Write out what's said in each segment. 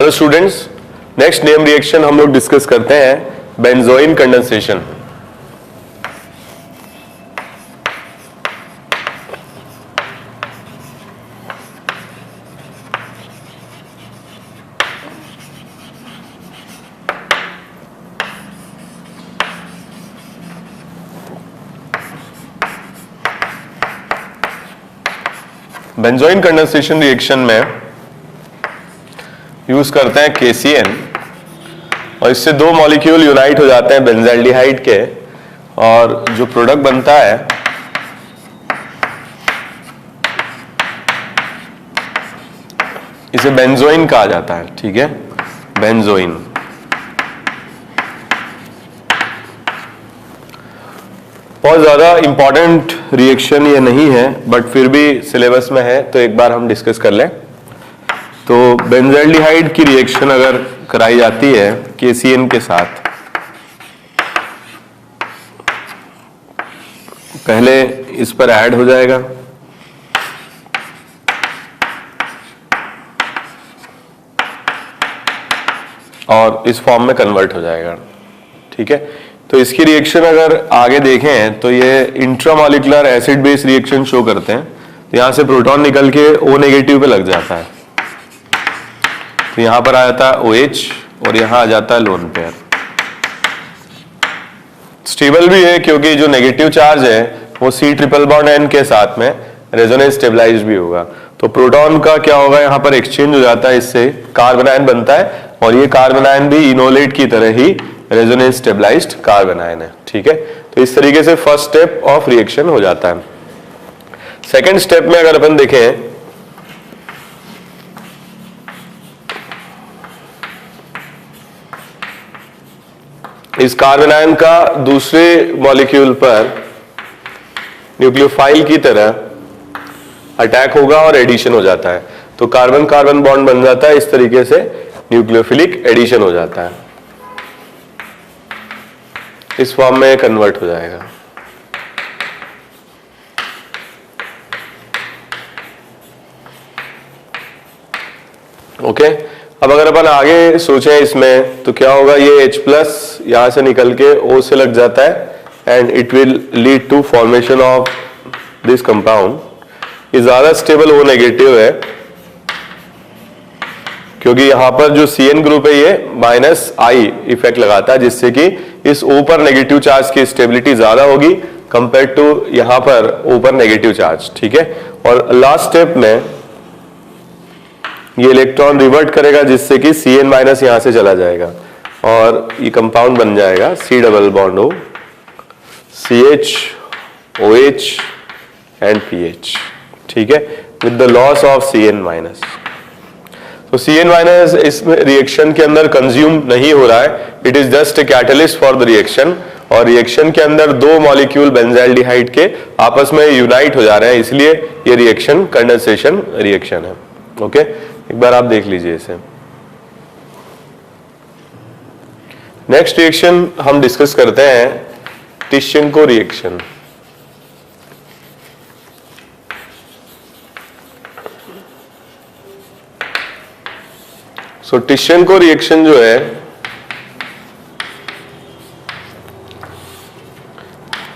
Hello students, next name reaction हम लोग discuss करते हैं benzoin condensation. Benzoin condensation reaction में यूज करते हैं KCN और इससे दो मॉलिक्यूल यूनाइट हो जाते हैं बेंजाल्डिहाइड के और जो प्रोडक्ट बनता है इसे बेंजोइन कहा जाता है। ठीक है, बेंजोइन। बहुत ज्यादा इंपॉर्टेंट रिएक्शन ये नहीं है बट फिर भी सिलेबस में है तो एक बार हम डिस्कस कर लें। तो बेंजाल्डिहाइड की रिएक्शन अगर कराई जाती है KCN के साथ, पहले इस पर ऐड हो जाएगा और इस फॉर्म में कन्वर्ट हो जाएगा। ठीक है, तो इसकी रिएक्शन अगर आगे देखें तो ये intramolecular acid base reaction show करते हैं। तो यहां से प्रोटॉन निकल के O नेगेटिव पे लग जाता है, तो यहां पर आ जाता है OH और यहां आ जाता है लोन पेयर। स्टेबल भी है क्योंकि जो नेगेटिव चार्ज है वो C∧N के साथ में रेजोनेंस स्टेबलाइज भी होगा। तो प्रोटॉन का क्या होगा, यहां पर एक्सचेंज हो जाता है, इससे कार्बन आयन बनता है और ये कार्बन आयन भी इनोलेट की तरह ही रेजोनेंस स्टेबलाइज्ड कार्बन आयन है। ठीक है, तो इस तरीके से फर्स्ट स्टेप ऑफ रिएक्शन हो जाता है। सेकेंड स्टेप में अगर अपन देखें, इस कार्बन आयन का दूसरे मॉलिक्यूल पर न्यूक्लियोफाइल की तरह अटैक होगा और एडिशन हो जाता है। तो कार्बन कार्बन बॉन्ड बन जाता है, इस तरीके से न्यूक्लियोफिलिक एडिशन हो जाता है, इस फॉर्म में कन्वर्ट हो जाएगा। ओके, अब अगर अपन आगे सोचें इसमें तो क्या होगा, ये H+ यहां से निकल के O से लग जाता है and it will lead to formation of this compound. ये ज्यादा स्टेबल O नेगेटिव है क्योंकि यहां पर जो CN ग्रुप है ये -I इफेक्ट लगाता है, जिससे कि इस O पर नेगेटिव चार्ज की स्टेबिलिटी ज्यादा होगी कंपेयर टू यहां पर O पर नेगेटिव चार्ज। ठीक है, और लास्ट स्टेप में ये इलेक्ट्रॉन रिवर्ट करेगा जिससे कि CN- यहां से चला जाएगा और ये कंपाउंड बन जाएगा C∧O CH OH and PH। ठीक है, with the loss of CN-। तो CN- इस रिएक्शन के अंदर कंज्यूम नहीं हो रहा है, it is just a catalyst for the reaction. और रिएक्शन के अंदर दो मॉलिक्यूल बेंजाल्डिहाइड के आपस में यूनाइट हो जा रहे हैं, इसलिए ये रिएक्शन कंडेंसेशन रिएक्शन है। ओके, एक बार आप देख लीजिए इसे। नेक्स्ट रिएक्शन हम डिस्कस करते हैं टिश्चेंको रिएक्शन। सो टिश्चेंको रिएक्शन जो है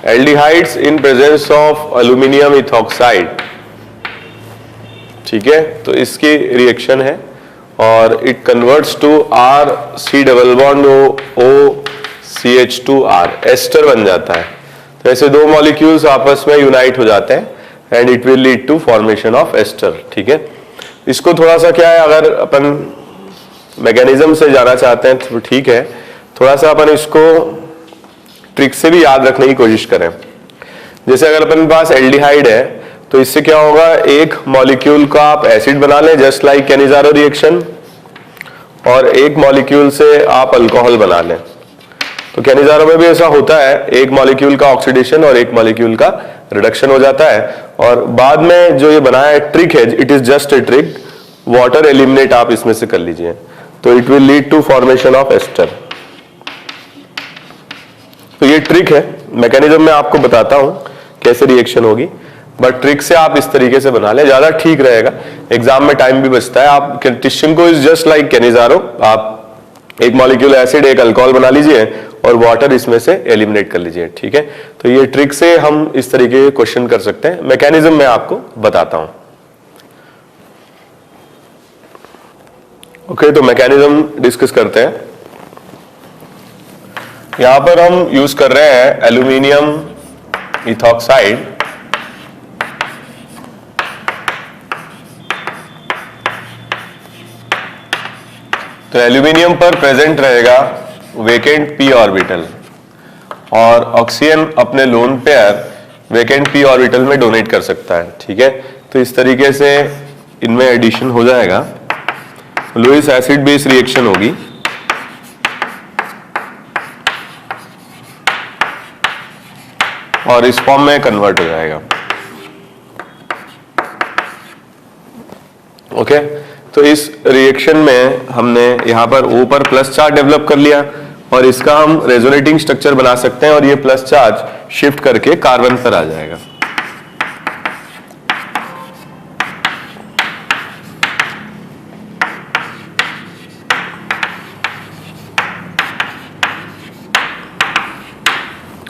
aldehydes in presence of aluminium ethoxide. ठीक है, तो इसकी रिएक्शन है और it converts to RC∧OCH2R, ester बन जाता है। तो ऐसे दो मॉलिक्यूल्स आपस में यूनाइट हो जाते हैं and it will lead to formation of ester. ठीक है, इसको थोड़ा सा क्या है, अगर अपन मैकेनिज्म से जाना चाहते हैं तो ठीक है, थोड़ा सा अपन इसको ट्रिक से भी याद रखने की कोशिश करें। जैसे अगर अपन के पास एल्डिहाइड है तो इससे क्या होगा, एक मॉलिक्यूल का आप एसिड बना लें जस्ट लाइक कैनिजारो रिएक्शन, और एक मॉलिक्यूल से आप अल्कोहल बना लें। तो कैनिजारो में भी ऐसा होता है, एक मॉलिक्यूल का ऑक्सीडेशन और एक मॉलिक्यूल का रिडक्शन हो जाता है। और बाद में जो ये बनाया है ट्रिक है, it is just a trick, water eliminate आप इसमें से कर लीजिए तो it will lead to formation of ester. तो ये ट्रिक है, मैकेनिज्म में आपको बताता हूं कैसे रिएक्शन होगी। बट ट्रिक से आप इस तरीके से बना लें, ज्यादा ठीक रहेगा, एग्जाम में टाइम भी बचता है। आप टिश्चिंको इज जस्ट लाइक कैनिजारो, आप एक मॉलिक्यूल एसिड एक अल्कोहल बना लीजिए और वाटर इसमें से एलिमिनेट कर लीजिए, ठीक है। तो ये ट्रिक से हम इस तरीके के क्वेश्चन कर सकते हैं। मैकेनिज्म मैं आपको बताता हूं। ओके, तो मैकेनिज्म डिस्कस करते हैं। यहां पर हम यूज कर रहे हैं एल्यूमिनियम इथॉक्साइड, तो एल्यूमिनियम पर प्रेजेंट रहेगा वेकेंट p ऑर्बिटल और ऑक्सीजन अपने lone pair vacant p orbital में डोनेट कर सकता है, ठीक है। तो इस तरीके से इनमें एडिशन हो जाएगा, लुईस एसिड बेस रिएक्शन होगी और इस फॉर्म में कन्वर्ट हो जाएगा। ओके, तो इस रिएक्शन में हमने यहां पर O पर प्लस चार्ज डेवलप कर लिया और इसका हम रेजोनेटिंग स्ट्रक्चर बना सकते हैं और ये प्लस चार्ज शिफ्ट करके कार्बन पर आ जाएगा।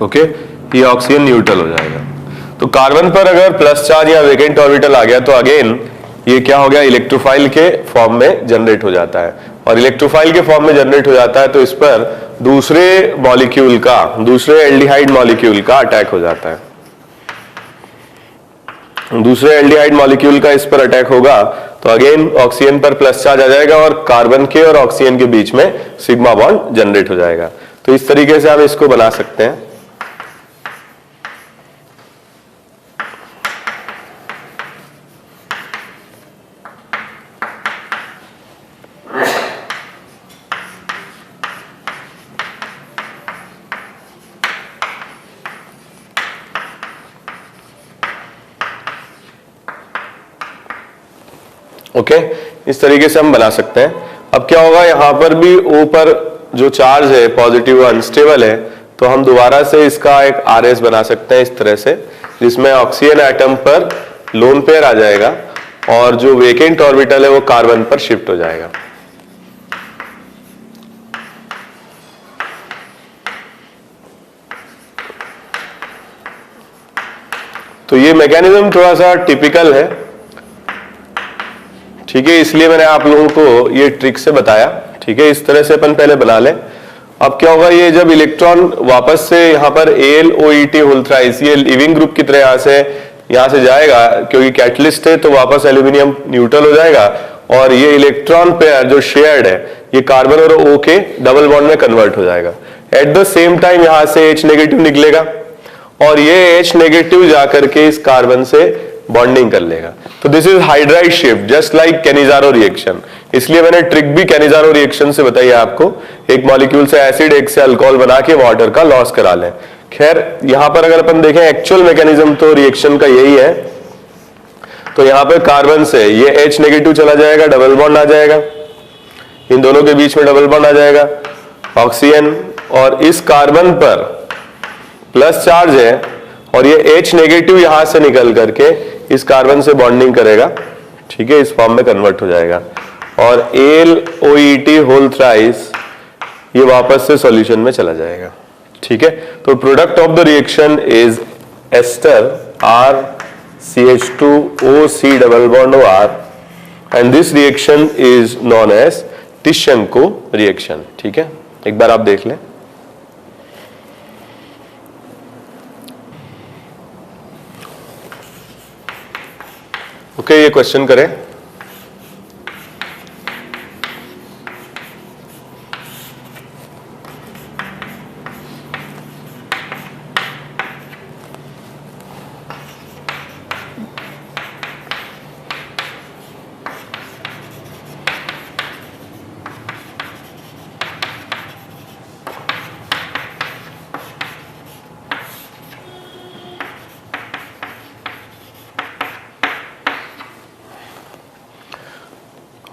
ओके, ये ऑक्सीजन न्यूट्रल हो जाएगा। तो कार्बन पर अगर प्लस चार्ज या वेकेंट ऑर्बिटल आ गया तो अगेन ये क्या हो गया, इलेक्ट्रोफाइल के फॉर्म में जनरेट हो जाता है और इलेक्ट्रोफाइल के फॉर्म में जनरेट हो जाता है तो इस पर दूसरे मॉलिक्यूल का, दूसरे एल्डिहाइड मॉलिक्यूल का अटैक हो जाता है। दूसरे एल्डिहाइड मॉलिक्यूल का इस पर अटैक होगा तो अगेन ऑक्सीजन पर प्लस चार्ज आ जाएगा और कार्बन के और ऑक्सीजन के बीच में सिग्मा बॉन्ड जनरेट हो जाएगा। तो इस तरीके से हम इसको बना सकते हैं। ओके, इस तरीके से हम बना सकते हैं। अब क्या होगा, यहां पर भी O पर जो चार्ज है पॉजिटिव अनस्टेबल है, तो हम दोबारा से इसका एक RS बना सकते हैं इस तरह से, जिसमें ऑक्सीजन एटम पर लोन पेयर आ जाएगा और जो वेकेंट ऑर्बिटल है वो कार्बन पर शिफ्ट हो जाएगा। तो ये मैकेनिज्म थोड़ा सा टिपिकल है, ठीक है, इसलिए मैंने आप लोगों को ये ट्रिक से बताया, ठीक है। इस तरह से अपन पहले बना लें। अब क्या होगा, ये जब इलेक्ट्रॉन वापस से यहाँ पर AlOET होल थ्राइस, ये लिविंग ग्रुप की तरह यहाँ से जाएगा, क्योंकि कैटलिस्ट है तो वापस एल्यूमिनियम न्यूट्रल हो जाएगा और ये इलेक्ट्रॉन पेयर जो शेयर्ड है ये कार्बन और O के डबल बॉन्ड में कन्वर्ट हो जाएगा। एट द सेम टाइम यहाँ से H नेगेटिव निकलेगा और ये H नेगेटिव जाकर के इस कार्बन से बॉन्डिंग कर लेगा। तो this is hydride shift just like Cannizzaro reaction. इसलिए मैंने ट्रिक भी कैनिजारो रिएक्शन से बताई है आपको, एक मॉलिक्यूल से एसिड एक से अल्कोहल बना के वाटर का लॉस करा लें। खैर यहां पर अगर अपन देखें एक्चुअल मैकेनिज्म तो रिएक्शन का यही है। तो यहां पर कार्बन से ये H नेगेटिव चला जाएगा, डबल बॉन्ड आ जाएगा, इन दोनों के बीच में डबल बॉन्ड आ जाएगा, ऑक्सीजन, और इस कार्बन पर प्लस चार्ज है और ये H नेगेटिव यहां से निकल करके इस कार्बन से बॉन्डिंग करेगा, ठीक है, इस फॉर्म में कन्वर्ट हो जाएगा और AlOET होल थ्राइस ये वापस से सॉल्यूशन में चला जाएगा, ठीक है। तो product of the reaction is ester RCH2OC double bond OR and this reaction is known as Tishchenko reaction, ठीक है। एक बार आप देख लें। ओके, ये क्वेश्चन करें।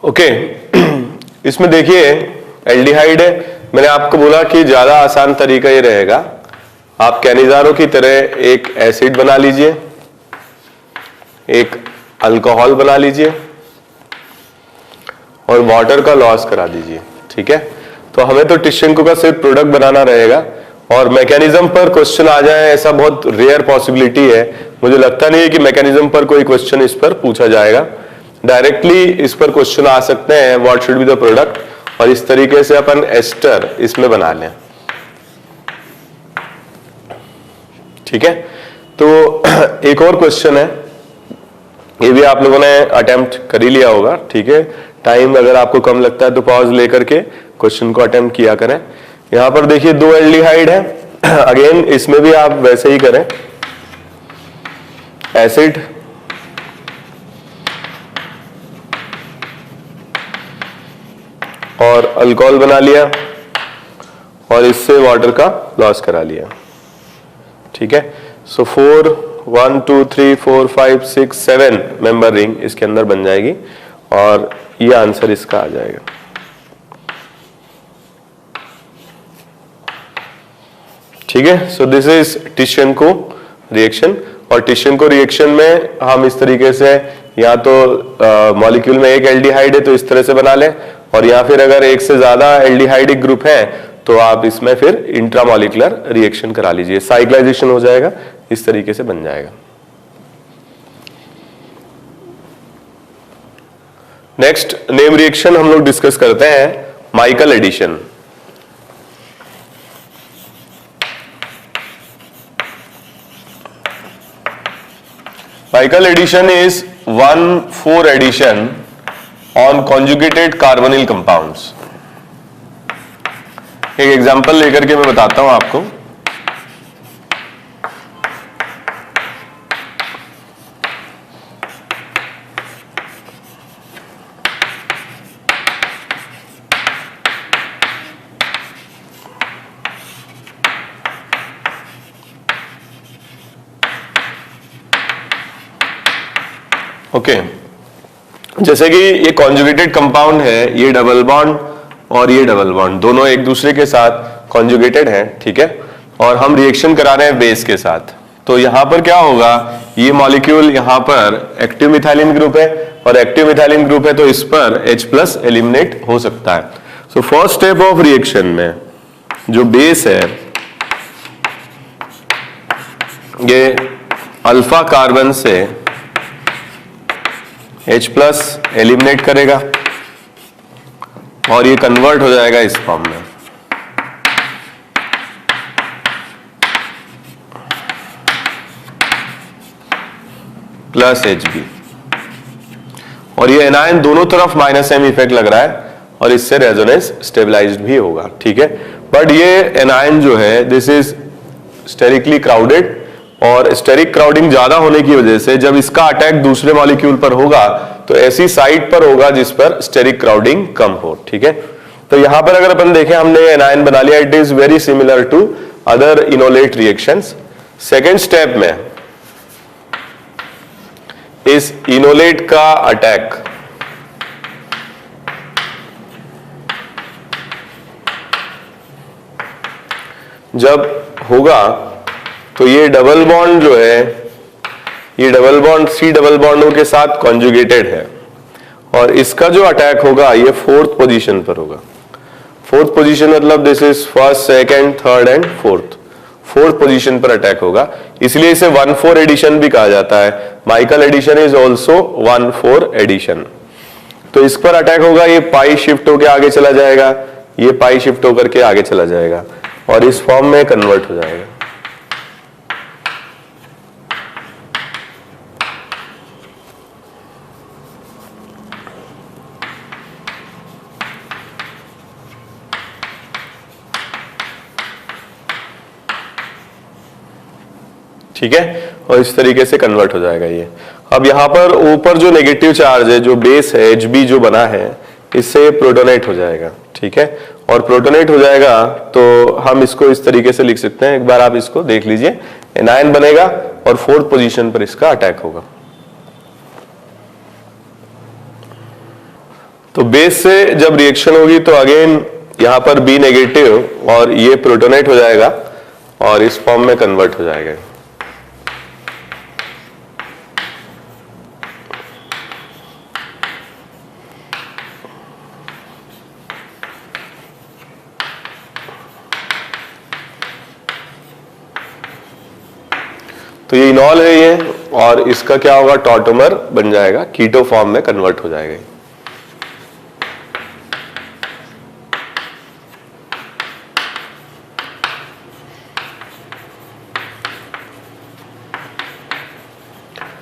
ओके, इसमें देखिए एल्डिहाइड है। मैंने आपको बोला कि ज्यादा आसान तरीका ये रहेगा, आप कैनिजारो की तरह एक एसिड बना लीजिए, एक अल्कोहल बना लीजिए और वाटर का लॉस करा दीजिए। ठीक है, तो हमें तो टिश्यंकु का सिर्फ प्रोडक्ट बनाना रहेगा और मैकेनिज्म पर क्वेश्चन आ जाए ऐसा बहुत रेयर पॉसिबिलिटी है। मुझे लगता नहीं है कि मैकेनिज्म पर कोई क्वेश्चन इस पर पूछा जाएगा। डायरेक्टली इस पर क्वेश्चन आ सकते हैं what should be the product, और इस तरीके से अपन एस्टर इसमें बना लें। ठीक है, तो एक और क्वेश्चन है, ये भी आप लोगों ने अटेम्प्ट कर ही लिया होगा। ठीक है, टाइम अगर आपको कम लगता है तो पॉज लेकर के क्वेश्चन को अटेम्प्ट किया करें। यहां पर देखिए 2 एल्डिहाइड है। अगेन इसमें भी आप वैसे ही करें, एसिड और अल्कोहल बना लिया और इससे वाटर का लॉस करा लिया। ठीक है, सो 1 2 3 4 5 6 7 मेंबर रिंग इसके अंदर बन जाएगी और ये आंसर इसका आ जाएगा। ठीक है, सो दिस इज टिश्यंकु रिएक्शन। और टिश्यंकु रिएक्शन में हम इस तरीके से या तो मॉलिक्यूल में एक एल्डिहाइड है तो इस तरह से बना लें, और या फिर अगर एक से ज्यादा एल्डिहाइडिक ग्रुप है तो आप इसमें फिर इंट्रामॉलिक्यूलर रिएक्शन करा लीजिए, साइक्लाइजेशन हो जाएगा, इस तरीके से बन जाएगा। नेक्स्ट नेम रिएक्शन हम लोग डिस्कस करते हैं Michael addition. Michael addition is 1,4 addition on conjugated carbonyl compounds। एक एग्जांपल लेकर के मैं बताता हूं आपको। ओके, जैसे कि ये कॉन्जुगेटेड कंपाउंड है, ये डबल बॉन्ड और ये डबल बॉन्ड दोनों एक दूसरे के साथ कॉन्जुगेटेड हैं। ठीक है, और हम रिएक्शन करा रहे हैं बेस के साथ। तो यहां पर क्या होगा, ये मॉलिक्यूल यहां पर एक्टिव मिथाइलिन ग्रुप है और एक्टिव मिथाइलिन ग्रुप है तो इस पर H+ एलिमिनेट हो सकता है। So first step of reaction में जो बेस है ये अल्फा कार्बन से H+ एलिमिनेट करेगा और ये कन्वर्ट हो जाएगा इस फॉर्म में। +Hb, और ये एनायन दोनों तरफ -m इफेक्ट लग रहा है और इससे रेजोनेंस स्टेबलाइज्ड भी होगा। ठीक है, बट ये एनायन जो है दिस इज स्टेरिकली क्राउडेड, और स्टेरिक क्राउडिंग ज्यादा होने की वजह से जब इसका अटैक दूसरे मॉलिक्यूल पर होगा तो ऐसी साइट पर होगा जिस पर स्टेरिक क्राउडिंग कम हो। ठीक है, तो यहां पर अगर अपन देखें हमने एनायन बना लिया, it is very similar to other enolate reactions. Second step में इस इनोलेट का अटैक जब होगा तो ये डबल बॉन्ड जो है, ये डबल बॉन्ड C डबल बॉन्डों के साथ कॉन्जुगेटेड है और इसका जो अटैक होगा ये 4th पोजीशन पर होगा। 4th पोजीशन मतलब this is first, second, third and fourth position पर अटैक होगा, इसलिए इसे 1,4 एडिशन भी कहा जाता है। Michael addition is also 1,4 addition. तो इस पर अटैक होगा, ये पाई शिफ्ट होकर आगे चला जाएगा, ये पाई शिफ्ट होकर के आगे चला जाएगा और इस फॉर्म में कन्वर्ट हो जाएगा। ठीक है, और इस तरीके से कन्वर्ट हो जाएगा ये। अब यहां पर ऊपर जो नेगेटिव चार्ज है, जो बेस है Hb जो बना है, इससे प्रोटोनेट हो जाएगा। ठीक है, और प्रोटोनेट हो जाएगा तो हम इसको इस तरीके से लिख सकते हैं, एक बार आप इसको देख लीजिए। एनायन बनेगा और 4th पोजीशन पर इसका अटैक होगा। तो बेस से जब रिएक्शन होगी तो अगेन यहां पर B नेगेटिव और ये प्रोटोनेट हो जाएगा और इस फॉर्म में कन्वर्ट हो जाएगा। तो ये इनॉल है ये, और इसका क्या होगा, टॉटोमर बन जाएगा, कीटो फॉर्म में कन्वर्ट हो जाएगा।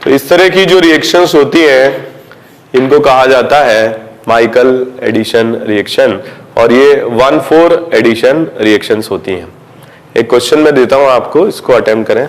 तो इस तरह की जो रिएक्शंस होती हैं इनको कहा जाता है माइकल एडिशन रिएक्शन, और ये 1,4 एडिशन रिएक्शंस होती हैं। एक क्वेश्चन मैं देता हूं आपको, इसको अटेम्प्ट करें।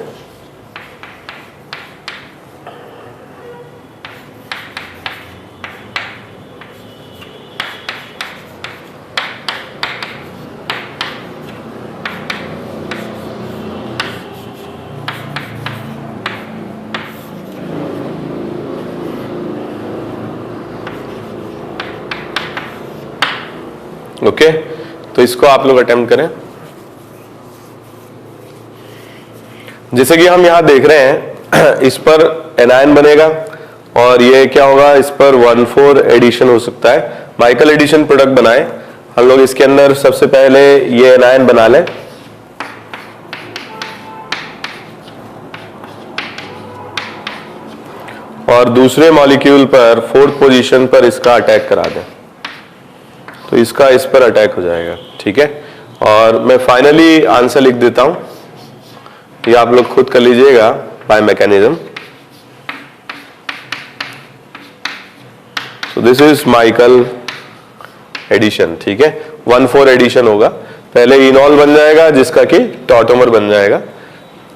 ओके, तो इसको आप लोग अटेम्प्ट करें। जैसे कि हम यहां देख रहे हैं इस पर एनायन बनेगा, और ये क्या होगा, इस पर 1,4 एडिशन हो सकता है। माइकल एडिशन प्रोडक्ट बनाए हम लोग। इसके अंदर सबसे पहले ये एनायन बना लें, और दूसरे मॉलिक्यूल पर 4th पोजीशन पर इसका अटैक करा दें, तो इसका इस पर अटैक हो जाएगा। ठीक है, और मैं फाइनली आंसर लिख देता हूं, ये आप लोग खुद कर लीजिएगा बाय मैकेनिज्म। तो दिस इज माइकल एडिशन। ठीक है, 1,4 एडिशन होगा, पहले इनॉल बन जाएगा जिसका कि टॉटोमर बन जाएगा।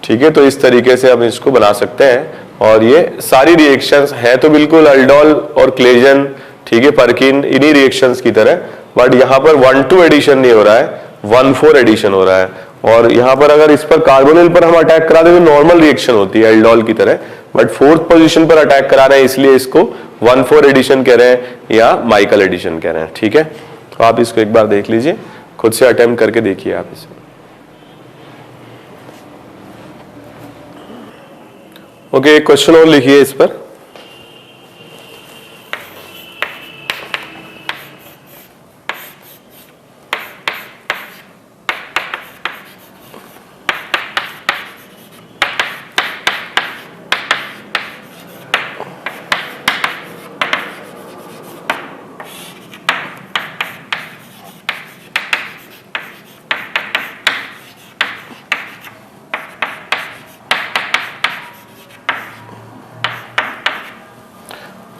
ठीक है, तो इस तरीके से हम इसको बना सकते हैं, और ये सारी रिएक्शंस है तो बिल्कुल अल्डोल और क्लेजन, ठीक है, परकिन, इन्हीं रिएक्शंस की तरह, बट यहां पर 1,2 एडिशन नहीं हो रहा है, 1,4 एडिशन हो रहा है। और यहां पर अगर इस पर कार्बोनिल पर हम अटैक करा दें तो नॉर्मल रिएक्शन होती है एल्डोल की तरह, बट 4th पोजीशन पर अटैक करा रहे हैं इसलिए इसको 1,4 एडिशन कह रहे हैं या माइकल एडिशन कह रहे हैं। ठीक है, तो आप इसको एक बार देख लीजिए, खुद से अटेम्प्ट करके देखिए आप इसे। ओके, एक क्वेश्चन और लिखिए इस पर।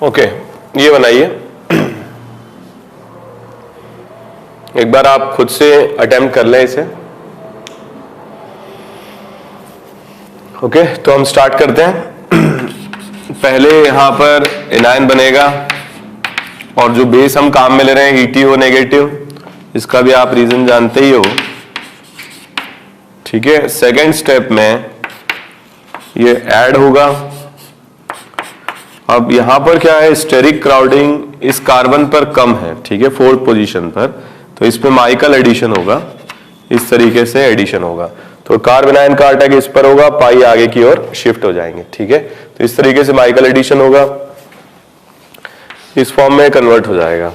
ओके, ये बनाइए, एक बार आप खुद से अटेम्प्ट कर लें इसे। ओके, तो हम स्टार्ट करते हैं। पहले यहां पर एनायन बनेगा, और जो बेस हम काम में ले रहे हैं ETO नेगेटिव, इसका भी आप रीजन जानते ही हो। ठीक है, सेकेंड स्टेप में ये ऐड होगा। अब यहां पर क्या है, स्टेरिक क्राउडिंग इस कार्बन पर कम है, ठीक है, 4th पोजीशन पर, तो इसमें माइकल एडिशन होगा, इस तरीके से एडिशन होगा। तो कार्बन आयन का अटैक इस पर होगा, पाई आगे की ओर शिफ्ट हो जाएंगे। ठीक है, तो इस तरीके से माइकल एडिशन होगा, इस फॉर्म में कन्वर्ट हो जाएगा।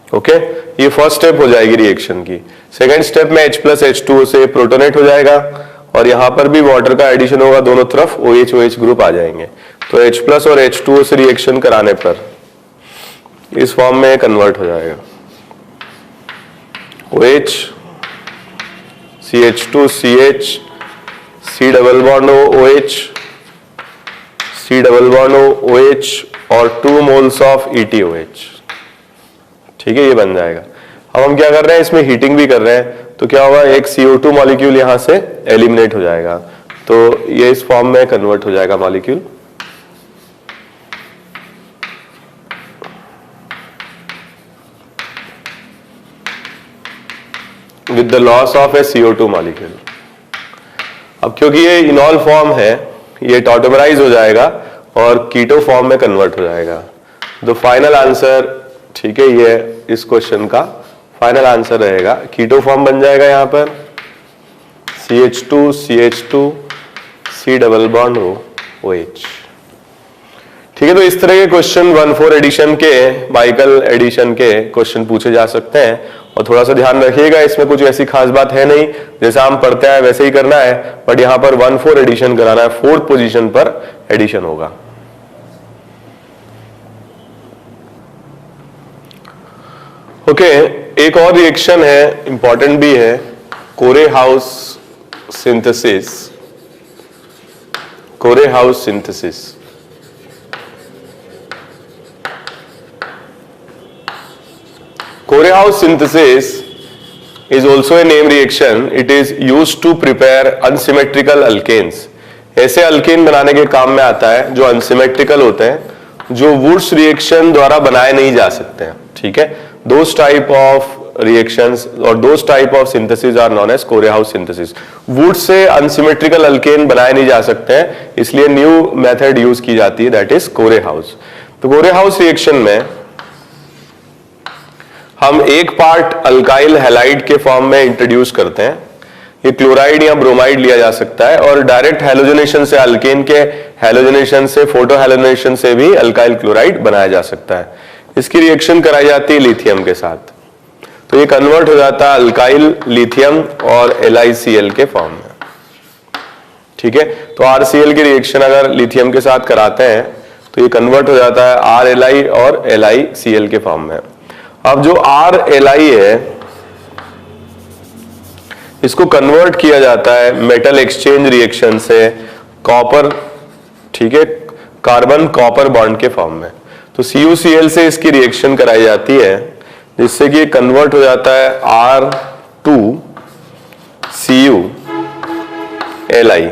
ओके, ये फर्स्ट स्टेप हो जाएगी रिएक्शन की। सेकेंड स्टेप में H+H2O से प्रोटोनेट हो जाएगा, और यहां पर भी वाटर का एडिशन होगा, दोनों तरफ OH ग्रुप आ जाएंगे। तो H+ और H2O से रिएक्शन कराने पर इस फॉर्म में कन्वर्ट हो जाएगा, OH CH2 CH C double bond OH C double bond OH और 2 मोल्स ऑफ ETOH। ठीक है, ये बन जाएगा। अब हम क्या कर रहे हैं, इसमें हीटिंग भी कर रहे हैं, तो क्या होगा, एक CO2 मॉलिक्यूल यहां से एलिमिनेट हो जाएगा, तो ये इस फॉर्म में कन्वर्ट हो जाएगा molecule. With the loss of A CO2 molecule. अब क्योंकि ये इनॉल फॉर्म है, ये टॉटोमराइज हो जाएगा और कीटो फॉर्म में कन्वर्ट हो जाएगा। तो फाइनल आंसर, ठीक है, ये इस क्वेश्चन का फाइनल आंसर रहेगा, कीटो फॉर्म बन जाएगा यहां पर CH2 CH2 C double bond हो OH। ठीक है, तो इस तरह के क्वेश्चन 1,4 एडिशन के, माइकल एडिशन के क्वेश्चन पूछे जा सकते हैं। और थोड़ा सा ध्यान रखिएगा, इसमें कुछ ऐसी खास बात है नहीं, जैसा हम पढ़ते हैं वैसे ही करना है, बट यहां पर 1,4 एडिशन कराना है, 4th पोजीशन पर एडिशन होगा। ओके, एक और रिएक्शन है, इंपॉर्टेंट भी है, Corey House synthesis. Corey House synthesis Corehouse synthesis is also a name reaction. It is used to prepare unsymmetrical alkanes. ऐसे अल्केन बनाने के काम में आता है जो अनसिमेट्रिकल होते हैं, जो वुड्स रिएक्शन द्वारा बनाए नहीं जा सकते हैं। ठीक है, those type of reactions और those type of synthesis are known as Corehouse synthesis. Would say unsymmetrical alkane बनाए नहीं जा सकते हैं, इसलिए न्यू मेथड यूज की जाती है, दैट इज कोरेहाउस। तो कोरेहाउस रिएक्शन में हम एक पार्ट अल्काइल हैलाइड के फॉर्म में इंट्रोड्यूस करते हैं। ये क्लोराइड या ब्रोमाइड लिया जा सकता है, और डायरेक्ट हैलोजनेशन से, अल्केन के हैलोजनेशन से, फोटो हैलोजनेशन से भी अल्काइल क्लोराइड बनाया जा सकता है। इसकी रिएक्शन कराई जाती है लिथियम के साथ, तो ये कन्वर्ट हो जाता है अल्काइल लिथियम और LiCl के फॉर्म में। ठीक है, तो RCl की रिएक्शन अगर लिथियम के साथ कराते हैं तो ये कन्वर्ट हो जाता है RLi और LiCl के फॉर्म में। अब जो RLi है इसको कन्वर्ट किया जाता है मेटल एक्सचेंज रिएक्शन से कॉपर, ठीक है, कार्बन कॉपर बॉन्ड के फॉर्म में। तो CuCl से इसकी रिएक्शन कराई जाती है, जिससे कि कन्वर्ट हो जाता है R2CuLi,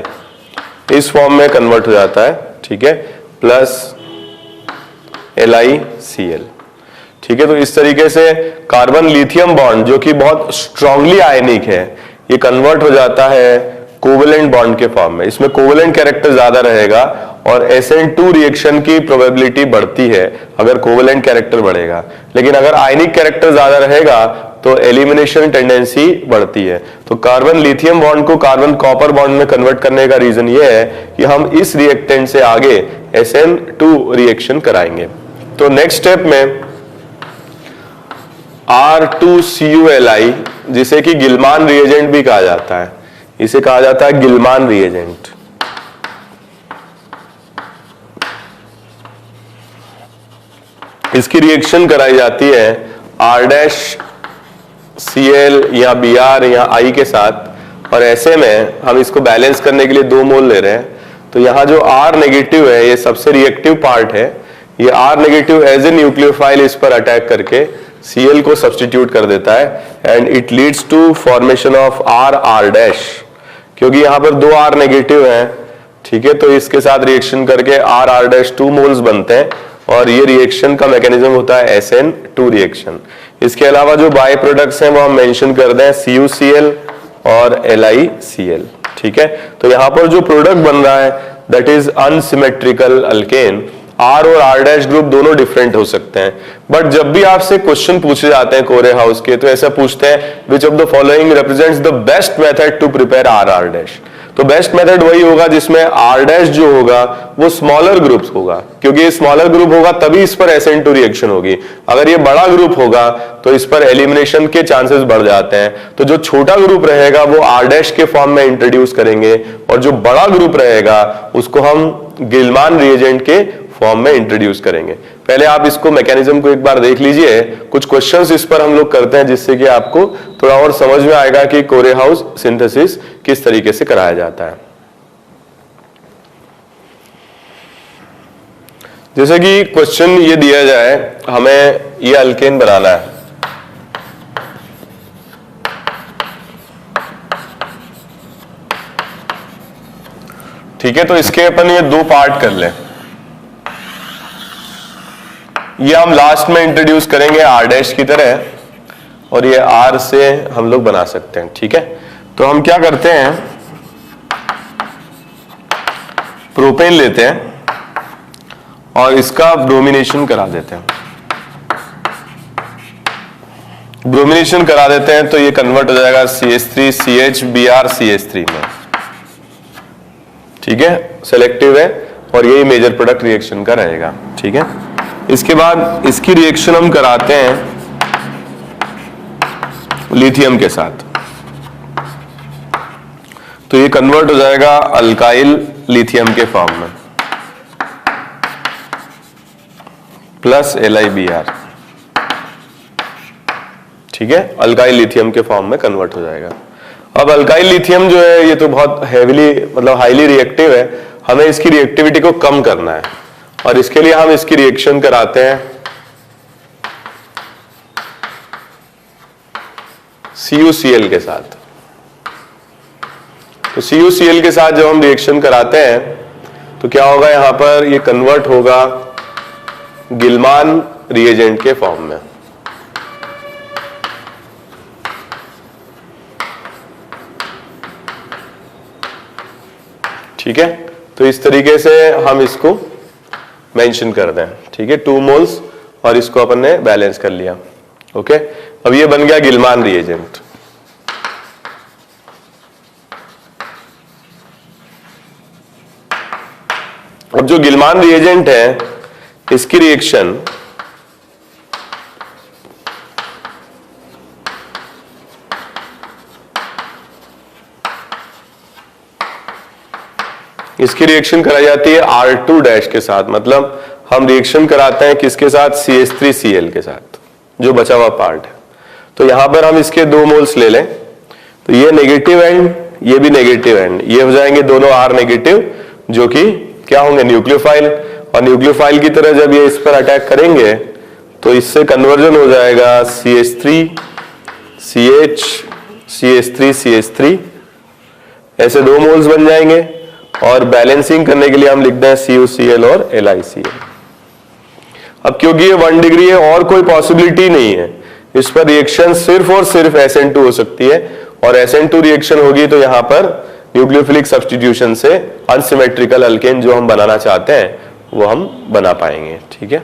इस फॉर्म में कन्वर्ट हो जाता है। ठीक है, प्लस LiCl। ठीक है, तो इस तरीके से कार्बन लिथियम बॉन्ड जो कि बहुत स्ट्रांगली आयनिक है, ये कन्वर्ट हो जाता है कोवेलेंट बॉन्ड के फॉर्म में। इसमें कोवेलेंट कैरेक्टर ज्यादा रहेगा और SN2 रिएक्शन की प्रोबेबिलिटी बढ़ती है अगर कोवेलेंट कैरेक्टर बढ़ेगा, लेकिन अगर आयनिक कैरेक्टर ज्यादा रहेगा तो एलिमिनेशन टेंडेंसी बढ़ती है। तो कार्बन लिथियम बॉन्ड को कार्बन कॉपर बॉन्ड में कन्वर्ट करने का रीजन ये है कि हम इस रिएक्टेंट से आगे SN2 रिएक्शन कराएंगे। तो नेक्स्ट स्टेप में R2CuLi, जिसे कि गिलमान रिएजेंट भी कहा जाता है, इसे कहा जाता है गिलमान रिएजेंट। इसकी रिएक्शन कराई जाती है R'(Cl) या Br या I के साथ, और ऐसे में हम इसको बैलेंस करने के लिए 2 मोल ले रहे हैं। तो यहाँ जो R नेगेटिव है, ये सबसे रिएक्टिव पार्ट है, ये R negative as a nucleophile इस पर अटैक करके Cl को सब्सटीट्यूट कर देता है, and it leads to formation of R', क्योंकि यहाँ पर 2 R नेगेटिव हैं। ठीक है, तो इसके साथ रिएक्शन करके R', 2 मोल्स बनते हैं, और ये रिएक्शन का मैकेनिज्म होता है SN2 रिएक्शन। इसके अलावा जो बाय प्रोडक्ट्स हैं वो हम मेंशन कर दें, CuCl और LiCl। ठीक है, तो यहाँ पर जो प्रोडक्ट बन रहा है that is unsymmetrical alkane. R और R' ग्रुप दोनों डिफरेंट हो सकते हैं, बट जब भी आपसे क्वेश्चन पूछे जाते हैं कोरेहाउस के, तो ऐसा पूछते हैं which of the following represents the best method to prepare R'। तो बेस्ट मेथड वही होगा जिसमें R' जो होगा वो स्मॉलर ग्रुप्स होगा, क्योंकि ये स्मॉलर ग्रुप होगा तभी इस पर SN2 रिएक्शन होगी। अगर ये बड़ा ग्रुप होगा तो इस पर एलिमिनेशन के चांसेस बढ़ जाते हैं। तो जो छोटा ग्रुप रहेगा वो R' के फॉर्म में इंट्रोड्यूस करेंगे, और जो बड़ा ग्रुप रहेगा उसको हम गिलमान रिएजेंट के फॉर्म में इंट्रोड्यूस करेंगे। पहले आप इसको मैकेनिज्म को एक बार देख लीजिए, कुछ क्वेश्चंस इस पर हम लोग करते हैं जिससे कि आपको थोड़ा और समझ में आएगा कि कोरेहाउस सिंथेसिस किस तरीके से कराया जाता है। जैसे कि क्वेश्चन ये दिया जाए, हमें ये अल्केन बनाना है। ठीक है, तो इसके अपन ये 2 पार्ट कर लें। ये हम लास्ट में इंट्रोड्यूस करेंगे R' की तरह, और ये R से हम लोग बना सकते हैं। ठीक है, तो हम क्या करते हैं, प्रोपेन लेते हैं और इसका ब्रोमिनेशन करा देते हैं। ब्रोमिनेशन करा देते हैं तो ये कन्वर्ट हो जाएगा CH3CH Br CH3 में। ठीक है, सेलेक्टिव है, और यही मेजर प्रोडक्ट रिएक्शन का रहेगा। ठीक है, इसके बाद इसकी रिएक्शन हम कराते हैं लिथियम के साथ, तो ये कन्वर्ट हो जाएगा अल्काइल लिथियम के फॉर्म में प्लस LiBr। ठीक है, अल्काइल लिथियम के फॉर्म में कन्वर्ट हो जाएगा। अब अल्काइल लिथियम जो है ये तो बहुत हेवीली मतलब हाईली रिएक्टिव है, हमें इसकी रिएक्टिविटी को कम करना है और इसके लिए हम इसकी रिएक्शन कराते हैं CuCl के साथ। तो CuCl के साथ जब हम रिएक्शन कराते हैं तो क्या होगा, यहां पर ये कन्वर्ट होगा गिलमान रिएजेंट के फॉर्म में। ठीक है, तो इस तरीके से हम इसको मेंशन कर दें। ठीक है, 2 मोल्स और इसको अपन ने बैलेंस कर लिया। ओके, अब ये बन गया गिलमान रिएजेंट। अब जो गिलमान रिएजेंट है इसकी रिएक्शन कराई जाती है R2 डैश के साथ, मतलब हम रिएक्शन कराते हैं किसके साथ, CH3Cl के साथ, जो बचा हुआ पार्ट है। तो यहां पर हम इसके 2 मोल्स ले लें, तो ये नेगेटिव एंड ये भी नेगेटिव एंड, ये हो जाएंगे दोनों R नेगेटिव, जो कि क्या होंगे, न्यूक्लियोफाइल। और न्यूक्लियोफाइल की तरह जब ये इस पर अटैक करेंगे तो इससे कन्वर्जन हो जाएगा CH3CH CH3CH3, ऐसे 2 मोल्स बन जाएंगे। और बैलेंसिंग करने के लिए हम लिखते हैं CuCl और LiCl। अब क्योंकि ये 1 डिग्री है और कोई पॉसिबिलिटी नहीं है, इस पर रिएक्शन सिर्फ और सिर्फ SN2 हो सकती है, और SN2 रिएक्शन होगी तो यहां पर न्यूक्लियोफिलिक सब्स्टिट्यूशन से अनसिमेट्रिकल अल्केन जो हम बनाना चाहते हैं वो हम बना पाएंगे। ठीक है,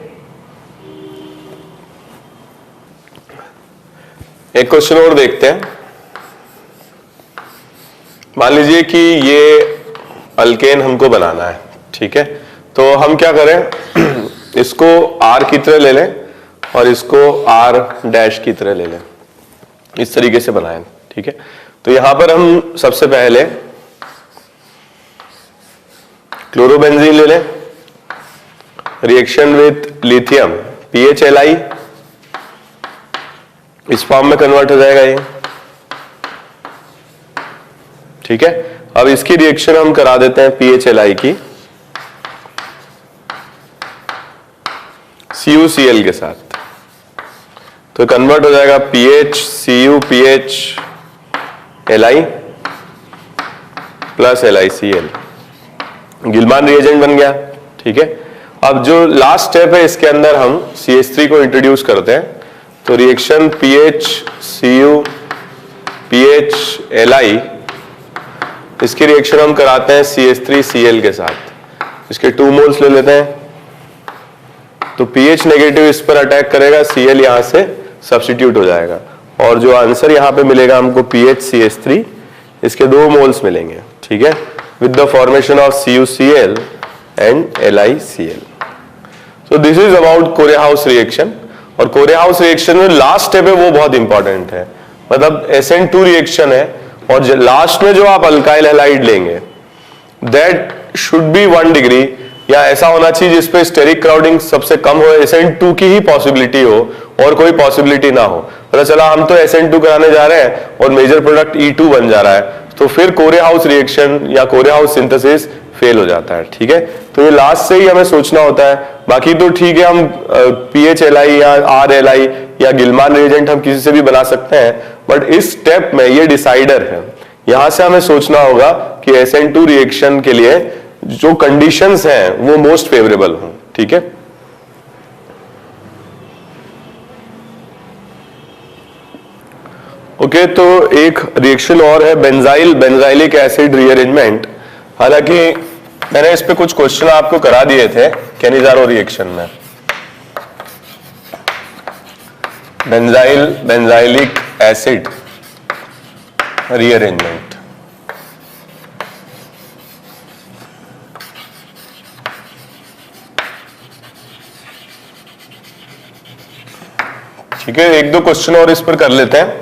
एक क्वेश्चन और देखते हैं। मान लीजिए कि ये अल्केन हमको बनाना है। ठीक है, तो हम क्या करें, इसको R की तरह ले लें और इसको R डैश की तरह ले लें, इस तरीके से बनाएं। ठीक है, तो यहां पर हम सबसे पहले क्लोरोबेंजीन ले लें, रिएक्शन विथ लिथियम PHLi, इस फॉर्म में कन्वर्ट हो जाएगा ये। ठीक है, अब इसकी रिएक्शन हम करा देते हैं PHLi की CuCl के साथ, तो कन्वर्ट हो जाएगा PHCuPHLi प्लस LiCl, गिलमान रिएजेंट बन गया। ठीक है, अब जो लास्ट स्टेप है इसके अंदर हम CH3 को इंट्रोड्यूस करते हैं, तो रिएक्शन PHCuPHLi, इसकी रिएक्शन हम कराते हैं CH3Cl के साथ, इसके 2 मोल्स ले लेते हैं, तो pH नेगेटिव इस पर अटैक करेगा, Cl यहां से सब्स्टिट्यूट हो जाएगा, और जो आंसर यहां पे मिलेगा हमको PHCH3, इसके 2 मोल्स मिलेंगे। ठीक है, with the formation of CuCl and LiCl। So this is about Corey House reaction. और कोरेहाउस रिएक्शन में लास्ट स्टेप है वो बहुत इंपॉर्टेंट है, मतलब SN2 रिएक्शन है और लास्ट में जो आप अल्काइल हैलाइड लेंगे दैट शुड बी 1 डिग्री, या ऐसा होना चाहिए जिसपे स्टेरिक क्राउडिंग सबसे कम हो, SN2 की ही पॉसिबिलिटी हो और कोई पॉसिबिलिटी ना हो। पता चला हम तो SN2 कराने जा रहे हैं और मेजर प्रोडक्ट E2 बन जा रहा है, तो फिर कोरेहाउस रिएक्शन या कोरेहाउस सिंथेसिस फेल हो जाता है। ठीक है, तो ये लास्ट से ही हमें सोचना होता है। बाकी तो ठीक है, हम PHLi या RLi या गिलमान रिएजेंट हम किसी से भी बना सकते हैं, बट इस स्टेप में ये डिसाइडर है, यहां से हमें सोचना होगा कि SN2 रिएक्शन के लिए जो कंडीशंस हैं वो मोस्ट फेवरेबल हों। ठीक है, ओके, तो एक रिएक्शन और है बेंजाइलिक एसिड रीअरेंजमेंट। हालांकि मैंने इस पे कुछ क्वेश्चन आपको करा दिए थे कैनिजारो रिएक्शन में। बेंजाइलिक एसिड रीअरेंजमेंट, ठीक है, एक दो क्वेश्चन और इस पर कर लेते हैं।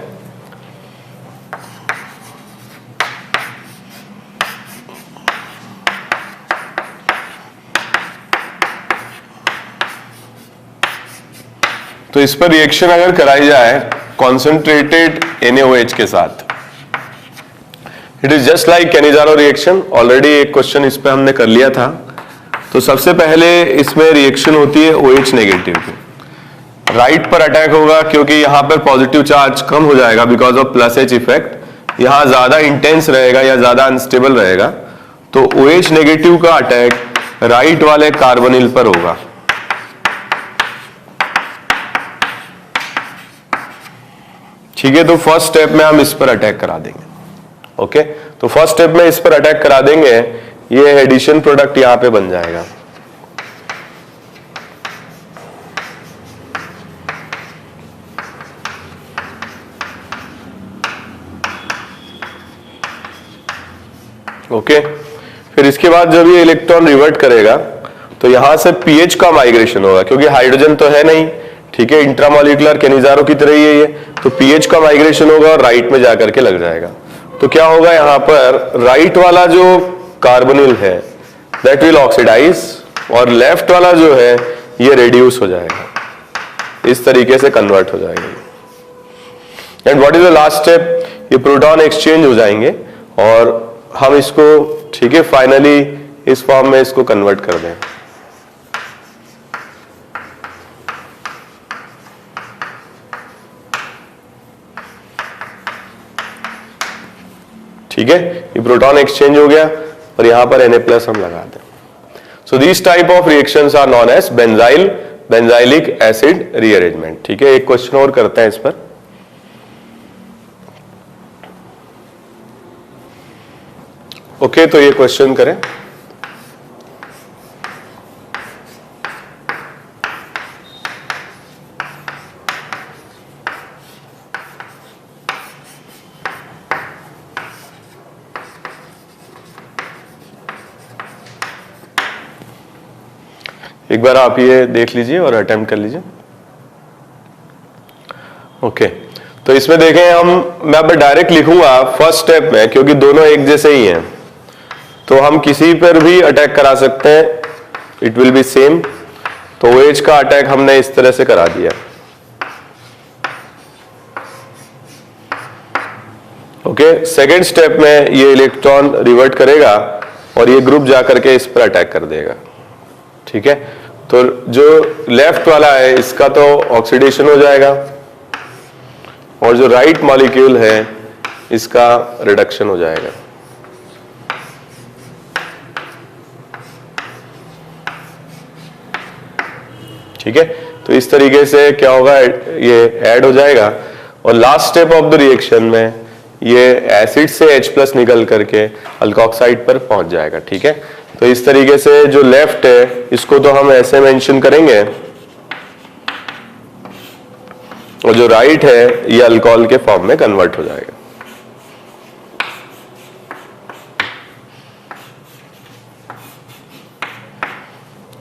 तो इस पर रिएक्शन अगर कराई जाए कॉन्सेंट्रेटेड NaOH के साथ, it is just like Cannizzaro reaction. Already एक क्वेश्चन इस पे हमने कर लिया था। तो सबसे पहले इसमें रिएक्शन होती है OH नेगेटिव की, राइट पर अटैक होगा क्योंकि यहां पर पॉजिटिव चार्ज कम हो जाएगा because of plus H effect, यहां ज्यादा इंटेंस रहेगा या ज्यादा अनस्टेबल रहेगा। तो OH नेगेटिव का अटैक राइट वाले कार्बोनिल पर होगा। ठीक है, तो फर्स्ट स्टेप में हम इस पर अटैक करा देंगे। ओके, तो फर्स्ट स्टेप में इस पर अटैक करा देंगे, ये एडिशन प्रोडक्ट यहां पे बन जाएगा। ओके, फिर इसके बाद जब ये इलेक्ट्रॉन रिवर्ट करेगा तो यहां से pH का माइग्रेशन होगा क्योंकि हाइड्रोजन तो है नहीं। ठीक है, इंट्रामोलिकुलर कैनिजारो की तरह ही है ये, तो pH का माइग्रेशन होगा और राइट में जाकर के लग जाएगा। तो क्या होगा, यहां पर राइट वाला जो कार्बोनिल है दैट विल ऑक्सीडाइज और लेफ्ट वाला जो है ये रेड्यूस हो जाएगा, इस तरीके से कन्वर्ट हो जाएगा। And what is the last step, ये प्रोटॉन एक्सचेंज हो जाएंगे और हम इसको, ठीक है, फाइनली इस फॉर्म में इसको कन्वर्ट कर दें। ठीक है, ये प्रोटॉन एक्सचेंज हो गया और यहां पर Na+ हम लगा दें। So this type of reactions are known as benzilic acid rearrangement. ठीक है, एक क्वेश्चन और करते हैं इस पर। ओके, तो ये क्वेश्चन करें। एक बार आप ये देख लीजिए और अटेम्प्ट कर लीजिए। ओके, तो इसमें देखें मैं अब डायरेक्ट लिखूंगा फर्स्ट स्टेप में क्योंकि दोनों एक जैसे ही हैं, तो हम किसी पर भी अटैक करा सकते हैं, इट विल बी सेम। तो OH का अटैक हमने इस तरह से करा दिया। ओके, सेकेंड स्टेप में ये इलेक्ट्रॉन रिवर्ट करेगा और ये ग्रुप जाकर के इस पर अटैक कर देगा। ठीक है, तो जो लेफ्ट वाला है इसका तो ऑक्सीडेशन हो जाएगा और जो राइट मॉलिक्यूल है इसका रिडक्शन हो जाएगा। ठीक है, तो इस तरीके से क्या होगा, ये ऐड हो जाएगा और last step of the reaction में ये एसिड से H+ निकल करके अल्कोक्साइड पर पहुंच जाएगा। ठीक है, तो इस तरीके से जो लेफ्ट है इसको तो हम ऐसे मेंशन करेंगे और जो राइट है ये अल्कोहल के फॉर्म में कन्वर्ट हो जाएगा।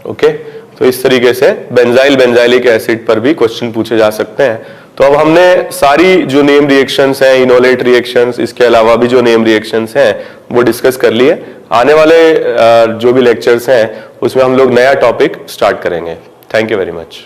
ओके, तो इस तरीके से बेंजाइलिक एसिड पर भी क्वेश्चन पूछे जा सकते हैं। तो अब हमने सारी जो नेम रिएक्शंस हैं, इनोलेट रिएक्शंस, इसके अलावा भी जो नेम रिएक्शंस हैं वो डिस्कस कर लिए। आने वाले जो भी लेक्चर्स हैं उसमें हम लोग नया टॉपिक स्टार्ट करेंगे। Thank you very much.